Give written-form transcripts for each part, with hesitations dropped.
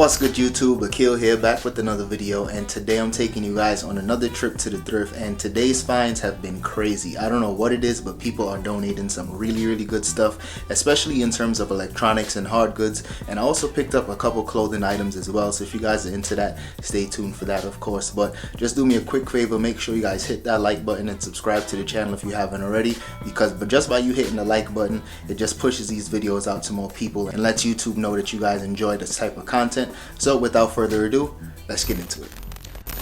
What's good YouTube, Akil here, back with another video, and today I'm taking you guys on another trip to the thrift. And today's finds have been crazy. I don't know what it is, but people are donating some really good stuff, especially in terms of electronics and hard goods. And I also picked up a couple clothing items as well, so if you guys are into that, stay tuned for that, of course. But just do me a quick favor, make sure you guys hit that like button and subscribe to the channel if you haven't already, because just by you hitting the like button, it just pushes these videos out to more people and lets YouTube know that you guys enjoy this type of content. So without further ado, let's get into it.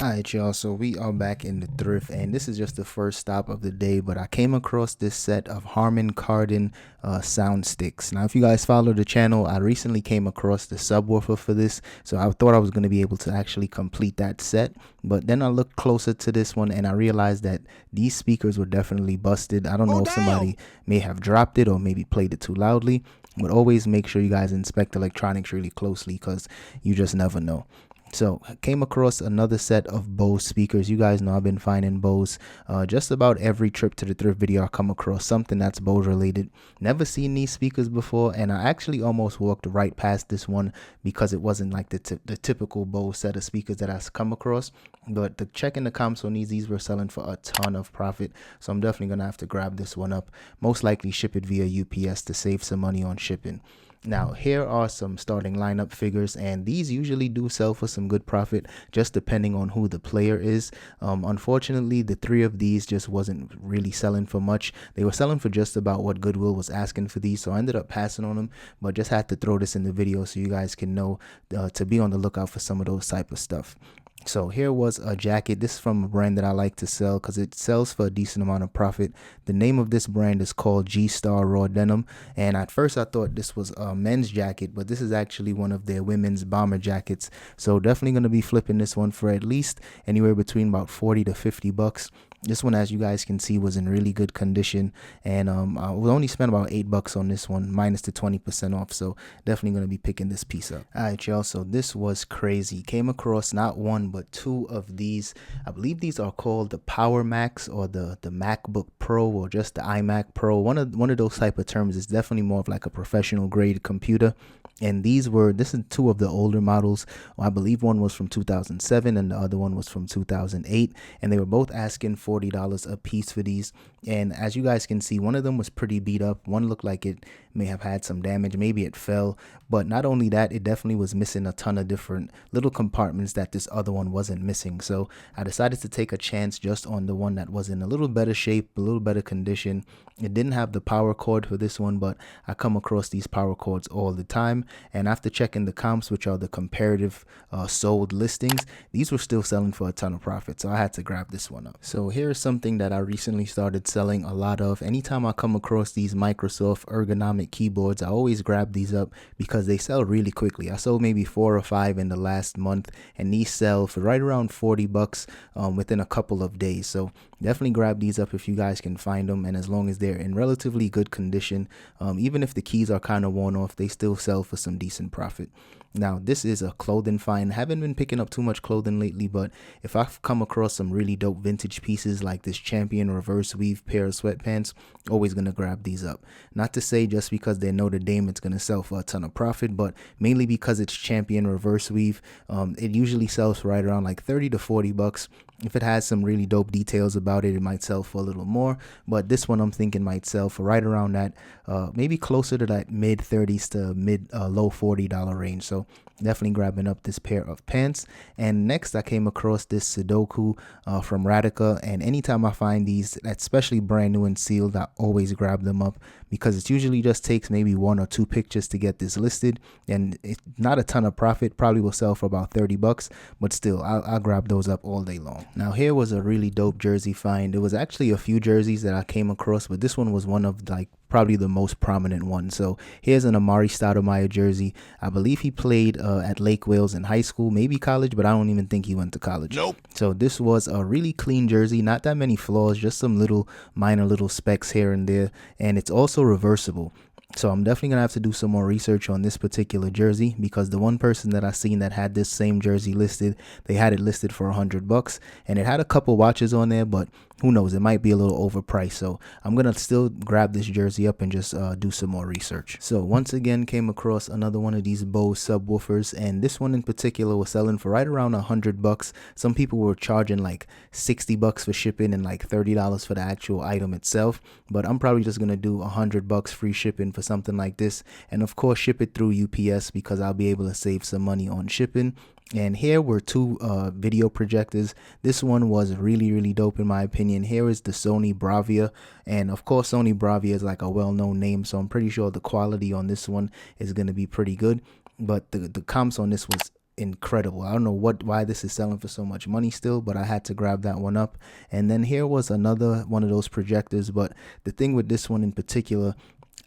Alright y'all, so we are back in the thrift, and this is just the first stop of the day, but I came across this set of Harman Kardon sound sticks. Now if you guys follow the channel, I recently came across the subwoofer for this, so I thought I was going to be able to actually complete that set, but then I looked closer to this one and I realized that these speakers were definitely busted. I don't know if somebody may have dropped it or maybe played it too loudly, but always make sure you guys inspect electronics really closely because you just never know. So I came across another set of Bose speakers. You guys know I've been finding Bose just about every trip to the thrift video. I come across something that's Bose related. Never seen these speakers before, and I actually almost walked right past this one because it wasn't like the typical Bose set of speakers that I've come across. But checking the comps on these were selling for a ton of profit, so I'm definitely gonna have to grab this one up. Most likely ship it via UPS to save some money on shipping. Now here are some starting lineup figures, and these usually do sell for some good profit, just depending on who the player is. Unfortunately, the three of these just wasn't really selling for much. They were selling for just about what Goodwill was asking for these, so I ended up passing on them, but just had to throw this in the video so you guys can know to be on the lookout for some of those type of stuff. So here was a jacket. This is from a brand that I like to sell because it sells for a decent amount of profit. The name of this brand is called G-Star Raw Denim, and at first I thought this was a men's jacket, but this is actually one of their women's bomber jackets. So definitely going to be flipping this one for at least anywhere between about 40 to 50 bucks. This one, as you guys can see, was in really good condition, and I will only spend about $8 on this one, minus the 20% off, so definitely going to be picking this piece up. Alright y'all, so this was crazy. Came across not one but two of these. I believe these are called the Power Macs or the MacBook Pro or just the iMac Pro. One of those type of terms. Is definitely more of like a professional grade computer. And this is two of the older models. Well, I believe one was from 2007 and the other one was from 2008, and they were both asking $40 a piece for these. And as you guys can see, one of them was pretty beat up. One looked like it may have had some damage, maybe it fell, but not only that, it definitely was missing a ton of different little compartments that this other one wasn't missing. So I decided to take a chance just on the one that was in a little better shape, a little better condition. It didn't have the power cord for this one, but I come across these power cords all the time, and after checking the comps, which are the comparative sold listings, these were still selling for a ton of profit, so I had to grab this one up. So here's something that I recently started selling a lot of. Anytime I come across these Microsoft ergonomic keyboards, I always grab these up because they sell really quickly. I sold maybe 4 or 5 in the last month, and these sell for right around 40 bucks within a couple of days. So definitely grab these up if you guys can find them, and as long as they're in relatively good condition, even if the keys are kind of worn off, they still sell for some decent profit. Now this is a clothing find. Haven't been picking up too much clothing lately, but if I've come across some really dope vintage pieces like this Champion reverse weave pair of sweatpants, always gonna grab these up. Not to say just because they're Notre Dame it's gonna sell for a ton of profit, but mainly because it's Champion reverse weave. It usually sells for right around like 30 to 40 bucks. If it has some really dope details about it, it might sell for a little more, but this one I'm thinking might sell for right around that, maybe closer to that mid 30s to low $40 range. So definitely grabbing up this pair of pants. And next I came across this Sudoku from Radica, and anytime I find these, especially brand new and sealed, I always grab them up because it usually just takes maybe 1 or 2 pictures to get this listed, and it's not a ton of profit. Probably will sell for about 30 bucks, but still I'll grab those up all day long. Now here was a really dope jersey find. There was actually a few jerseys that I came across, but this one was one of like probably the most prominent one. So here's an Amari Stoudemire jersey. I believe he played at Lake Wales in high school, maybe college, but I don't even think he went to college. Nope. So this was a really clean jersey, not that many flaws, just some little minor little specks here and there, and it's also reversible. So I'm definitely gonna have to do some more research on this particular jersey, because the one person that I seen that had this same jersey listed, they had it listed for $100 and it had a couple watches on there, but who knows, it might be a little overpriced. So I'm gonna still grab this jersey up and just do some more research. So once again, came across another one of these Bose subwoofers, and this one in particular was selling for right around $100. Some people were charging like $60 for shipping and like $30 for the actual item itself, but I'm probably just gonna do $100 free shipping for something like this, and of course ship it through UPS because I'll be able to save some money on shipping. And here were two video projectors. This one was really dope in my opinion. Here is the Sony Bravia, and of course Sony Bravia is like a well-known name, so I'm pretty sure the quality on this one is going to be pretty good. But the comps on this was incredible. I don't know why this is selling for so much money still, but I had to grab that one up. And then here was another one of those projectors, but the thing with this one in particular,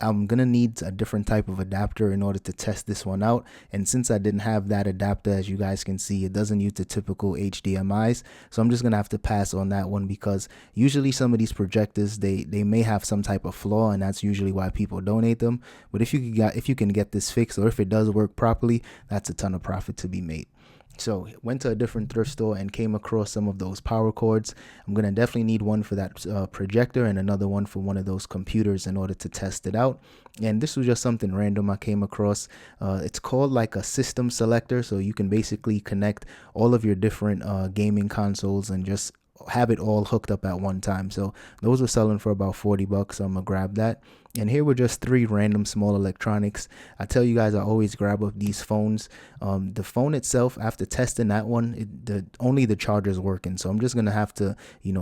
I'm gonna need a different type of adapter in order to test this one out, and since I didn't have that adapter, as you guys can see, it doesn't use the typical HDMIs, so I'm just gonna have to pass on that one, because usually some of these projectors, they may have some type of flaw, and that's usually why people donate them. But if you can get this fixed, or if it does work properly, that's a ton of profit to be made. So went to a different thrift store and came across some of those power cords. I'm going to definitely need one for that projector and another one for one of those computers in order to test it out. And this was just something random I came across. It's called like a system selector. So you can basically connect all of your different gaming consoles and just have it all hooked up at one time. So those were selling for about $40, so I'm gonna grab that. And here were just three random small electronics. I tell you guys, I always grab up these phones. The phone itself, after testing that one, only the charger's working, so I'm just gonna have to,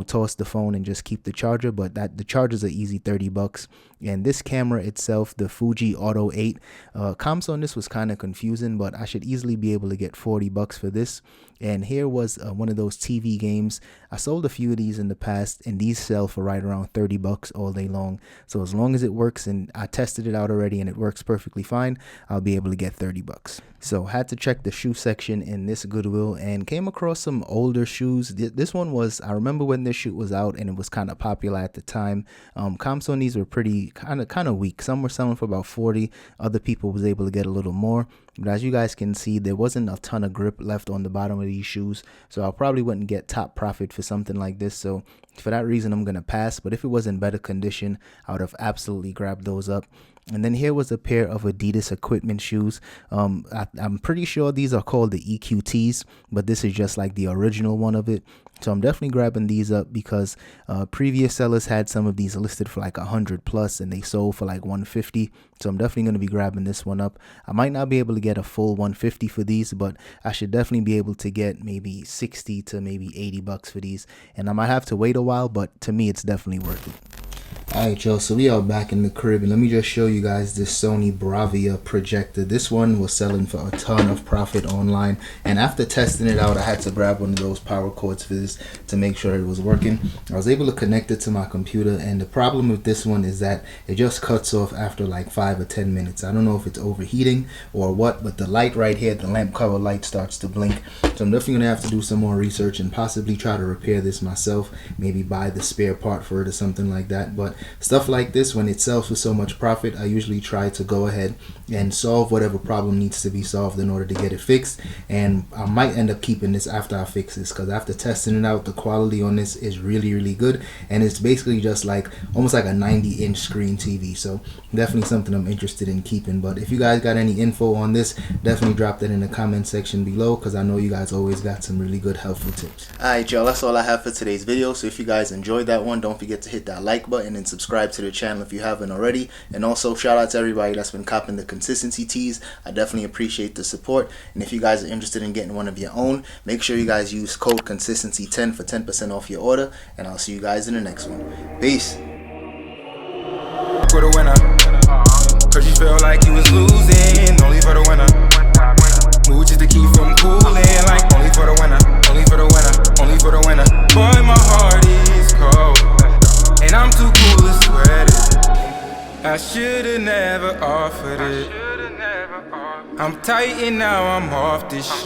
toss the phone and just keep the charger. But the charger's an easy $30. And this camera itself, the Fuji Auto 8, comps on this was kind of confusing, but I should easily be able to get $40 for this. And here was one of those TV games. I sold a few of these in the past, and these sell for right around $30 all day long. So as long as it works, and I tested it out already and it works perfectly fine, I'll be able to get $30. So had to check the shoe section in this Goodwill and came across some older shoes. This one was, I remember when this shoe was out and it was kind of popular at the time. Comps on these were pretty kind of weak. Some were selling for about 40. Other people was able to get a little more. But as you guys can see, there wasn't a ton of grip left on the bottom of these shoes, so I probably wouldn't get top profit for something like this. So for that reason, I'm gonna pass. But if it was in better condition, I would have absolutely grabbed those up. And then here was a pair of Adidas equipment shoes. I'm pretty sure these are called the EQTs, but this is just like the original one of it. So I'm definitely grabbing these up because previous sellers had some of these listed for like 100 plus and they sold for like 150. So I'm definitely going to be grabbing this one up. I might not be able to get a full 150 for these, but I should definitely be able to get maybe 60 to maybe $80 for these. And I might have to wait a while, but to me, it's definitely worth it. Alright y'all, so we are back in the crib, and let me just show you guys this Sony Bravia projector. This one was selling for a ton of profit online, and after testing it out, I had to grab one of those power cords for this to make sure it was working. I was able to connect it to my computer, and the problem with this one is that it just cuts off after like 5 or 10 minutes. I don't know if it's overheating or what, but the light right here, the lamp cover light, starts to blink. So I'm definitely gonna have to do some more research and possibly try to repair this myself, maybe buy the spare part for it or something like that. But stuff like this, when it sells for so much profit, I usually try to go ahead and solve whatever problem needs to be solved in order to get it fixed. And I might end up keeping this after I fix this, because after testing it out, the quality on this is really good, and it's basically just like almost like a 90-inch screen TV. So definitely something I'm interested in keeping. But if you guys got any info on this, definitely drop that in the comment section below, because I know you guys always got some really good helpful tips. Alright y'all, that's all I have for today's video. So if you guys enjoyed that one, don't forget to hit that like button and subscribe to the channel if you haven't already. And also shout out to everybody that's been copping the consistency tees. I definitely appreciate the support. And if you guys are interested in getting one of your own, make sure you guys use code consistency10 for 10% off your order. And I'll see you guys in the next one. Peace. For the winner, cause you felt like you was losing. Only for the winner. Move just to keep from cooling. Like only for the winner, only for the winner, only for the winner. Boy, my heart is cold, and I'm too cool to sweat it. I should've never offered it. I'm tight and now I'm off this shit.